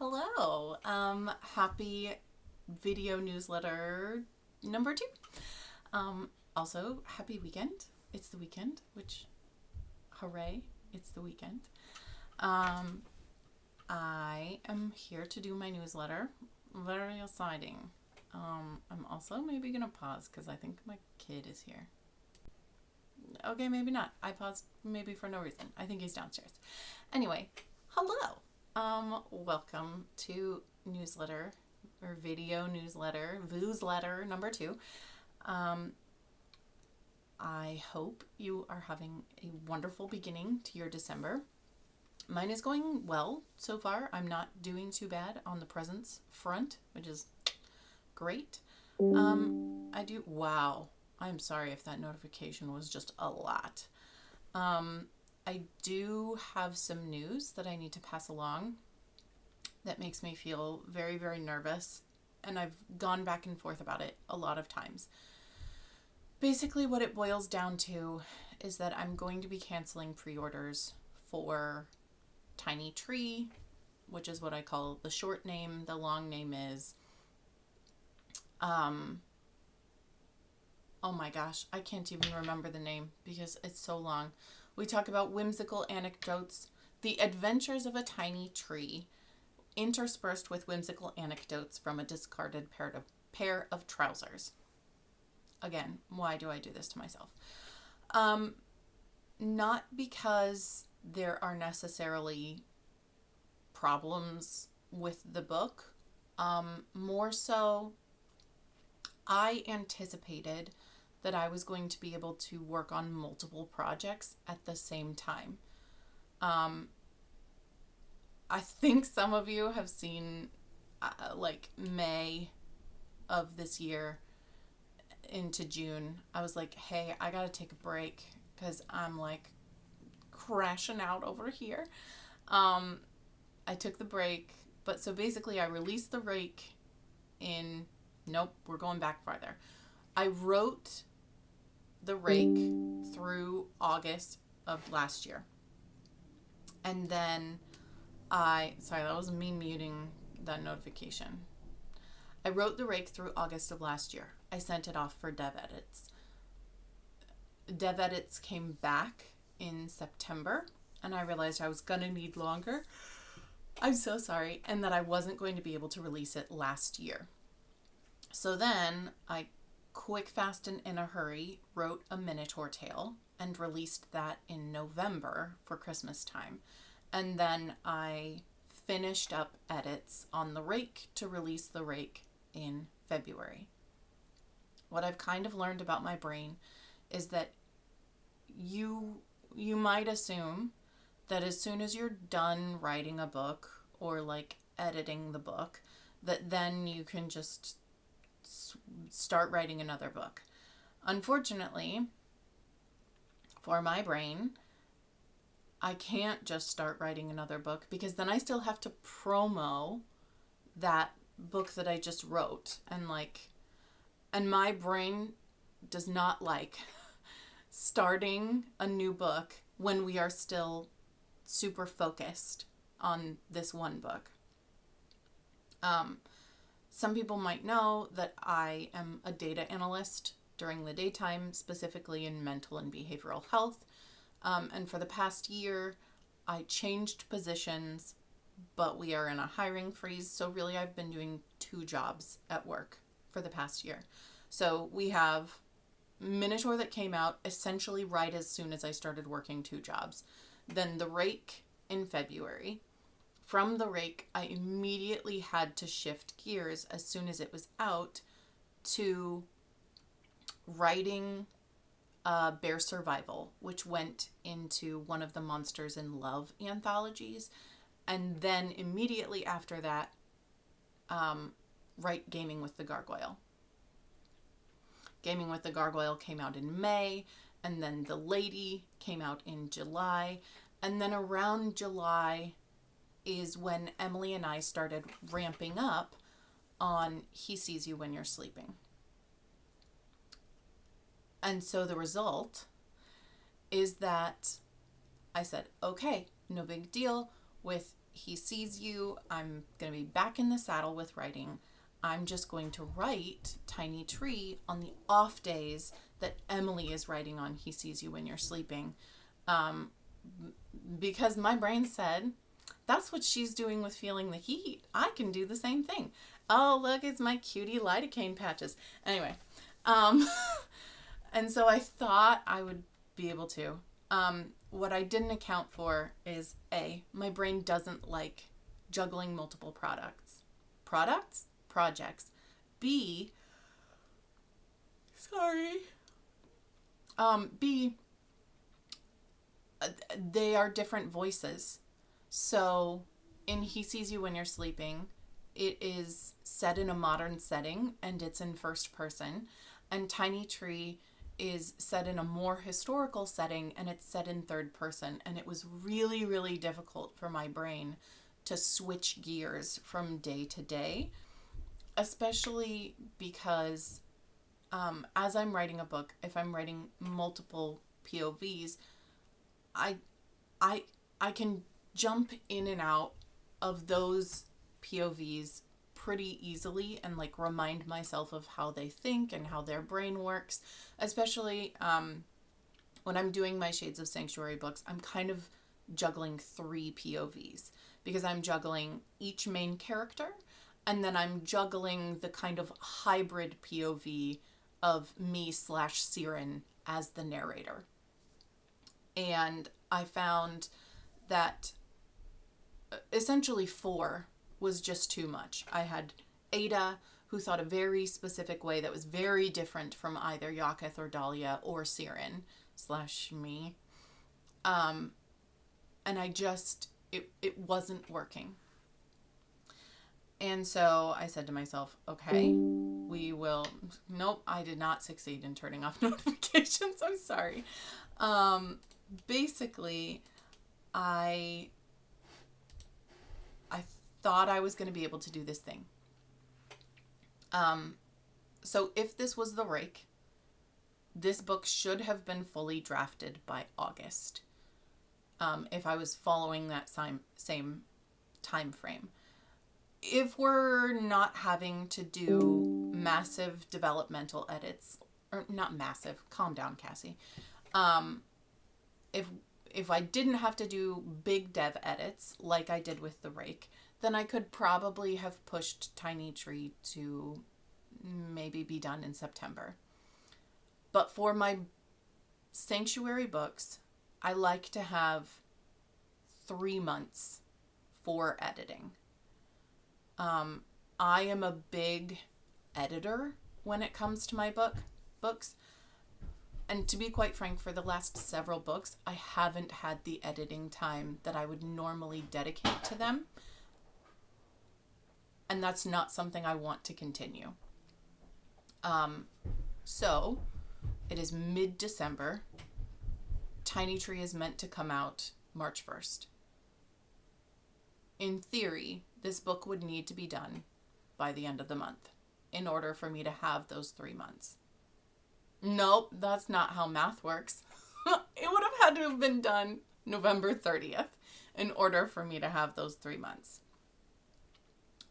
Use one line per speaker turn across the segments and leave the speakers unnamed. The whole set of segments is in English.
Hello. Happy video newsletter number 2. Also, happy weekend. It's the weekend, which, hooray, it's the weekend. I am here to do my newsletter. Very exciting. I'm also maybe going to pause because I think my kid is here. Okay, maybe not. I paused maybe for no reason. I think he's downstairs. Anyway, hello. Welcome to newsletter or video newsletter, Viewsletter number 2. I hope you are having a wonderful beginning to your December. Mine is going well so far. I'm not doing too bad on the presents front, which is great. Wow. I'm sorry if that notification was just a lot. I do have some news that I need to pass along that makes me feel very, very nervous, and I've gone back and forth about it a lot of times. Basically, what it boils down to is that I'm going to be canceling pre-orders for Tiny Tree, which is what I call the short name. The long name is, oh my gosh, I can't even remember the name because it's so long. We talk about whimsical anecdotes, the adventures of a tiny tree, interspersed with whimsical anecdotes from a discarded pair of trousers. Again, why do I do this to myself? Not because there are necessarily problems with the book. More so, I anticipated that I was going to be able to work on multiple projects at the same time. I think some of you have seen May of this year into June. I was like, hey, I gotta take a break because I'm like crashing out over here. I took the break, but so basically I released the rake in, nope, we're going back farther. I wrote the rake through August of last year. And then sorry, that was me muting that notification. I wrote the rake through August of last year. I sent it off for dev edits. Dev edits came back in September, and I realized I was going to need longer. I'm so sorry. And that I wasn't going to be able to release it last year. So then I quick, fast, and in a hurry wrote a Minotaur tale and released that in November for Christmas time. And then I finished up edits on the rake to release the rake in February. What I've kind of learned about my brain is that you might assume that as soon as you're done writing a book or like editing the book, that then you can just start writing another book. Unfortunately, for my brain, I can't just start writing another book because then I still have to promo that book that I just wrote. And my brain does not like starting a new book when we are still super focused on this one book. Some people might know that I am a data analyst during the daytime, specifically in mental and behavioral health. And for the past year, I changed positions, but we are in a hiring freeze. So really, I've been doing 2 jobs at work for the past year. So we have Minotaur that came out essentially right as soon as I started working 2 jobs. Then the rake in February. From the rake, I immediately had to shift gears as soon as it was out to writing Bear Survival, which went into one of the Monsters in Love anthologies. And then immediately after that, write Gaming with the Gargoyle. Gaming with the Gargoyle came out in May, and then The Lady came out in July. And then around July is when Emily and I started ramping up on He Sees You When You're Sleeping. And so the result is that I said, okay, no big deal with He sees you. I'm going to be back in the saddle with writing. I'm just going to write Tiny Tree on the off days that Emily is writing on He Sees You When You're Sleeping. Um, because my brain said, that's what she's doing with Feeling the Heat. I can do the same thing. Oh, look, it's my cutie lidocaine patches. Anyway, um, and so I thought I would be able to. What I didn't account for is A, my brain doesn't like juggling multiple projects. B, sorry. B, they are different voices. So in He Sees You When You're Sleeping, it is set in a modern setting and it's in first person. And Tiny Tree is set in a more historical setting and it's set in third person. And it was really, really difficult for my brain to switch gears from day to day, especially because as I'm writing a book, if I'm writing multiple POVs, I I I can jump in and out of those POVs pretty easily and like remind myself of how they think and how their brain works, especially when I'm doing my Shades of Sanctuary books. I'm kind of juggling 3 POVs because I'm juggling each main character and then I'm juggling the kind of hybrid POV of me / Siren as the narrator. And I found that essentially 4 was just too much. I had Ada, who thought a very specific way that was very different from either Yaketh or Dahlia or Siren / me. And I just, it wasn't working. And so I said to myself, okay, we will, nope, I did not succeed in turning off notifications. I'm sorry. Basically, I thought I was going to be able to do this thing. So if this was the rake, this book should have been fully drafted by August. If I was following that same time frame. If we're not having to do massive developmental edits, or not massive, calm down, Cassie. If I didn't have to do big dev edits like I did with the rake, then I could probably have pushed Tiny Tree to maybe be done in September. But for my Sanctuary books, I like to have 3 months for editing. I am a big editor when it comes to my books. And to be quite frank, for the last several books, I haven't had the editing time that I would normally dedicate to them. And that's not something I want to continue. So, it is mid-December. Tiny Tree is meant to come out March 1st. In theory, this book would need to be done by the end of the month in order for me to have those 3 months. Nope, that's not how math works. It would have had to have been done November 30th in order for me to have those 3 months.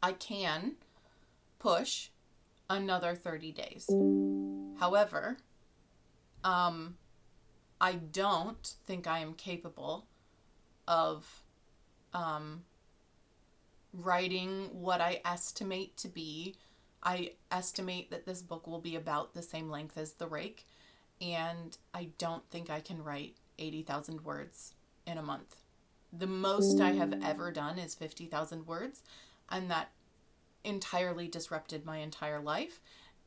I can push another 30 days. However, I don't think I am capable of writing what I estimate to be. I estimate that this book will be about the same length as The Rake, and I don't think I can write 80,000 words in a month. The most I have ever done is 50,000 words, and that entirely disrupted my entire life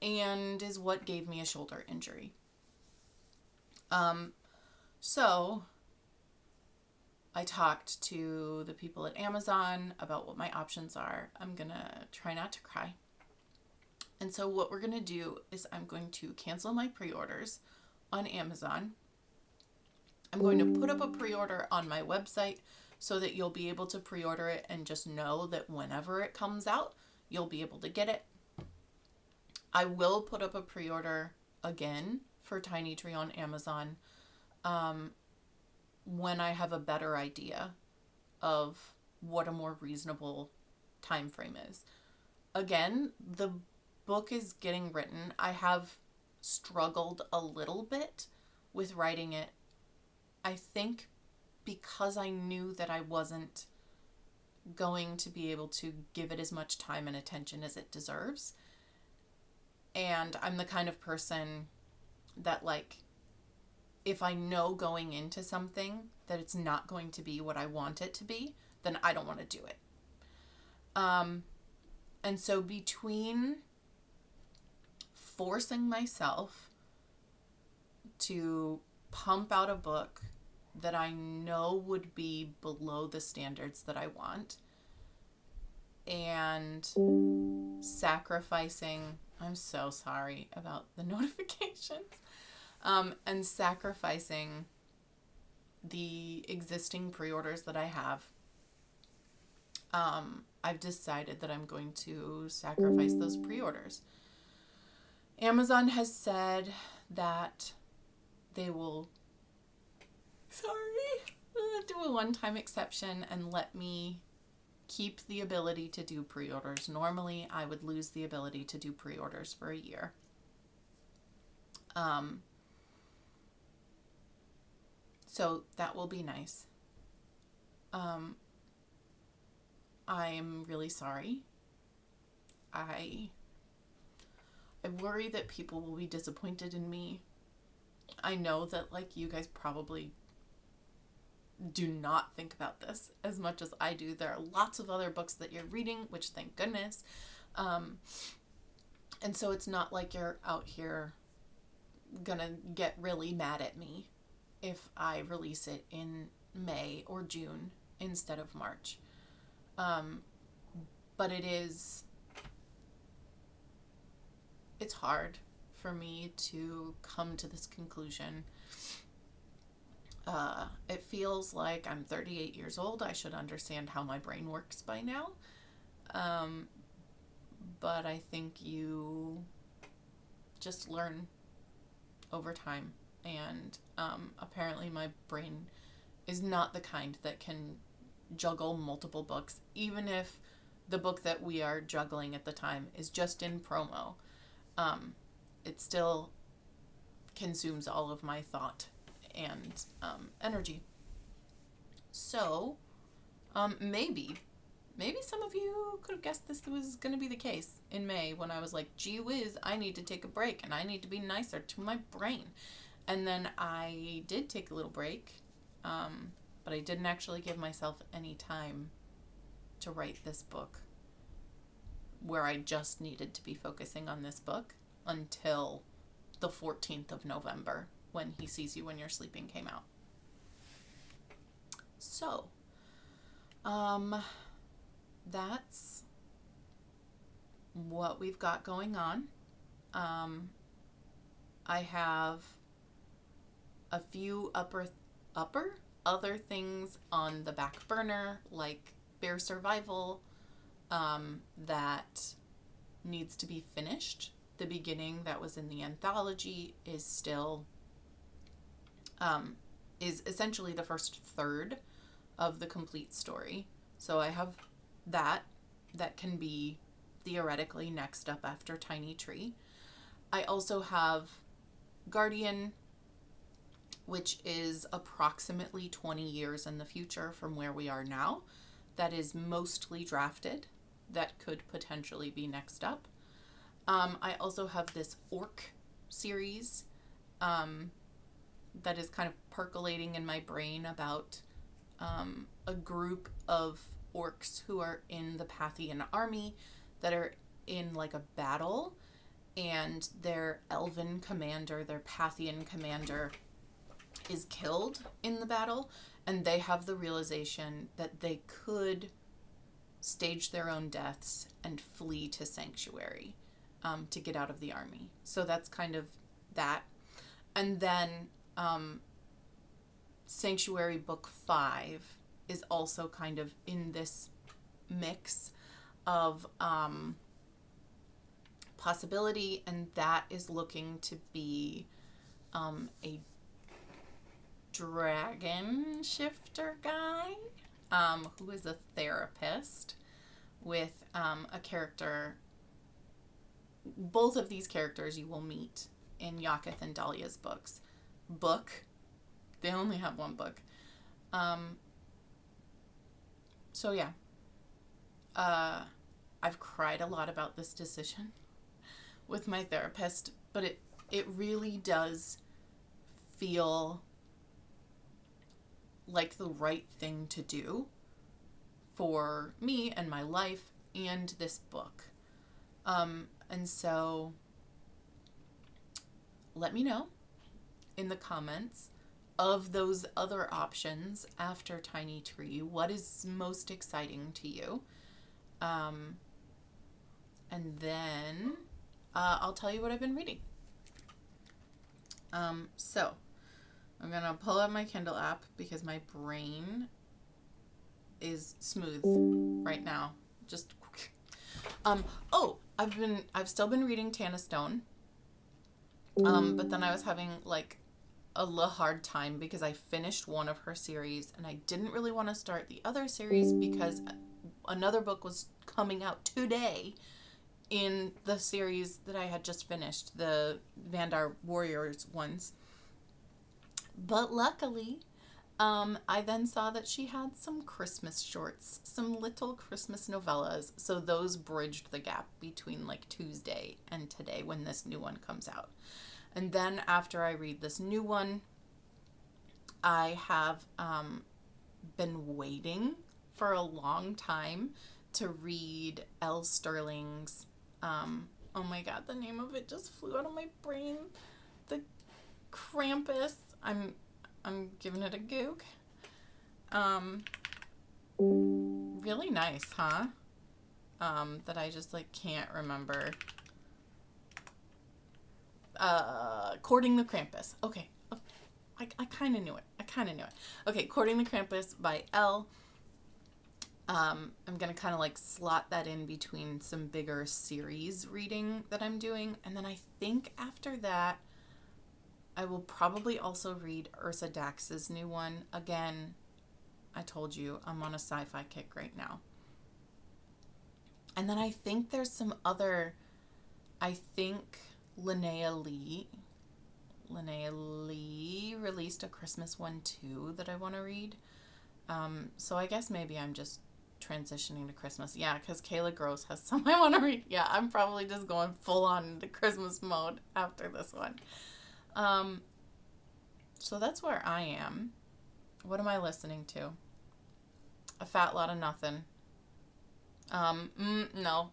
and is what gave me a shoulder injury. So I talked to the people at Amazon about what my options are. I'm gonna try not to cry. And so what we're gonna do is I'm going to cancel my pre-orders on Amazon. I'm going to put up a pre-order on my website so that you'll be able to pre-order it and just know that whenever it comes out, you'll be able to get it. I will put up a pre-order again for Tiny Tree on Amazon when I have a better idea of what a more reasonable time frame is. Again, the book is getting written. I have struggled a little bit with writing it. I think because I knew that I wasn't going to be able to give it as much time and attention as it deserves. And I'm the kind of person that, like, if I know going into something that it's not going to be what I want it to be, then I don't want to do it. And so between forcing myself to pump out a book that I know would be below the standards that I want, and sacrificing, I'm so sorry about the notifications, and sacrificing the existing pre-orders that I have, I've decided that I'm going to sacrifice those pre-orders. Amazon has said that they will, do a one-time exception and let me keep the ability to do pre-orders. Normally, I would lose the ability to do pre-orders for a year. So that will be nice. I'm really sorry. I worry that people will be disappointed in me. I know that, like, you guys probably do not think about this as much as I do. There are lots of other books that you're reading, which thank goodness. And so it's not like you're out here gonna get really mad at me if I release it in May or June instead of March. But it's hard for me to come to this conclusion. It feels like I'm 38 years old. I should understand how my brain works by now. But I think you just learn over time. And apparently my brain is not the kind that can juggle multiple books, even if the book that we are juggling at the time is just in promo. It still consumes all of my thought and energy. So maybe some of you could have guessed this was going to be the case in May when I was like, gee whiz, I need to take a break and I need to be nicer to my brain. And then I did take a little break, but I didn't actually give myself any time to write this book where I just needed to be focusing on this book until the 14th of November when He Sees You When You're Sleeping came out. So, that's what we've got going on. I have a few other things on the back burner, like Bear Survival, that needs to be finished. The beginning that was in the anthology is still, is essentially the first third of the complete story. So I have that can be theoretically next up after Tiny Tree. I also have Guardian, which is approximately 20 years in the future from where we are now. That is mostly drafted. That could potentially be next up. I also have this orc series that is kind of percolating in my brain about a group of orcs who are in the Pathian army that are in like a battle, and their elven commander, their Pathian commander, is killed in the battle, and they have the realization that they could stage their own deaths and flee to Sanctuary to get out of the army. So that's kind of that. And then Sanctuary Book 5 is also kind of in this mix of possibility, and that is looking to be a dragon shifter guy. who is a therapist with a character. Both of these characters you will meet in Yaketh and Dahlia's book. They only have one book. So yeah. I've cried a lot about this decision with my therapist, but it really does feel like the right thing to do for me and my life and this book. And so let me know in the comments of those other options after Tiny Tree, what is most exciting to you? And then I'll tell you what I've been reading. So I'm going to pull up my Kindle app because my brain is smooth right now. Just I've still been reading Tana Stone. But then I was having like a hard time because I finished one of her series and I didn't really want to start the other series because another book was coming out today in the series that I had just finished, the Vandar Warriors ones. But luckily, I then saw that she had some Christmas shorts, some little Christmas novellas. So those bridged the gap between like Tuesday and today when this new one comes out. And then after I read this new one, I have been waiting for a long time to read Elle Sterling's, oh my God, the name of it just flew out of my brain. The Krampus. I'm giving it a goog. Really nice, huh? That I just like can't remember. Courting the Krampus. Okay. I kind of knew it. Okay, Courting the Krampus by Elle. I'm going to kind of like slot that in between some bigger series reading that I'm doing. And then I think after that, I will probably also read Ursa Dax's new one. Again, I told you I'm on a sci-fi kick right now. And then I think there's some other, I think Linnea Lee released a Christmas one too that I want to read. So I guess maybe I'm just transitioning to Christmas. Yeah, because Kayla Gross has some I want to read. Yeah, I'm probably just going full on into Christmas mode after this one. So that's where I am. What am I listening to? A fat lot of nothing. No.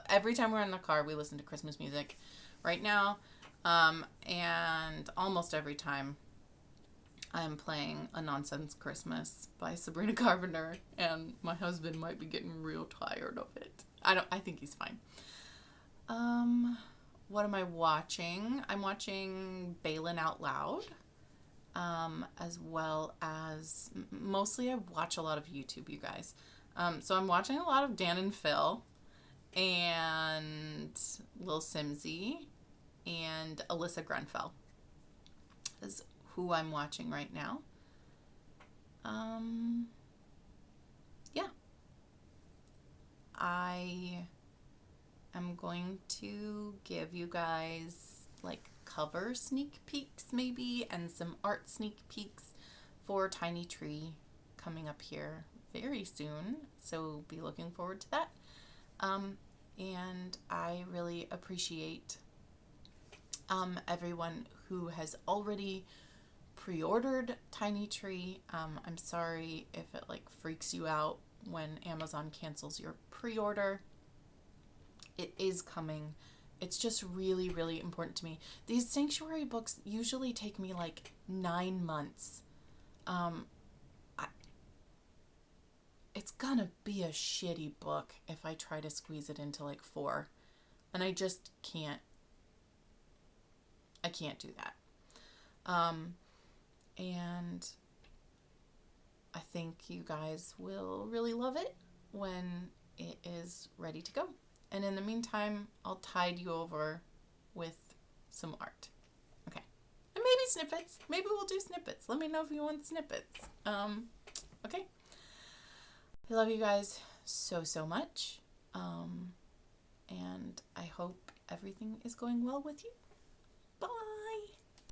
Every time we're in the car, we listen to Christmas music. Right now, and almost every time, I'm playing A Nonsense Christmas by Sabrina Carpenter, and my husband might be getting real tired of it. I think he's fine. What am I watching? I'm watching Balin Out Loud, as well as mostly I watch a lot of YouTube, you guys. So I'm watching a lot of Dan and Phil and Lil Simsy and Alyssa Grenfell is who I'm watching right now. Yeah. I am going to give you guys like cover sneak peeks maybe and some art sneak peeks for Tiny Tree coming up here very soon. So be looking forward to that. And I really appreciate everyone who has already pre-ordered Tiny Tree. I'm sorry if it like freaks you out when Amazon cancels your pre-order. It is coming. It's just really, really important to me. These sanctuary books usually take me like 9 months. It's gonna be a shitty book if I try to squeeze it into like 4. And I just can't. I can't do that. And I think you guys will really love it when it is ready to go. And in the meantime, I'll tide you over with some art. Okay. And maybe snippets. Maybe we'll do snippets. Let me know if you want snippets. Okay. I love you guys so, so much. And I hope everything is going well with you.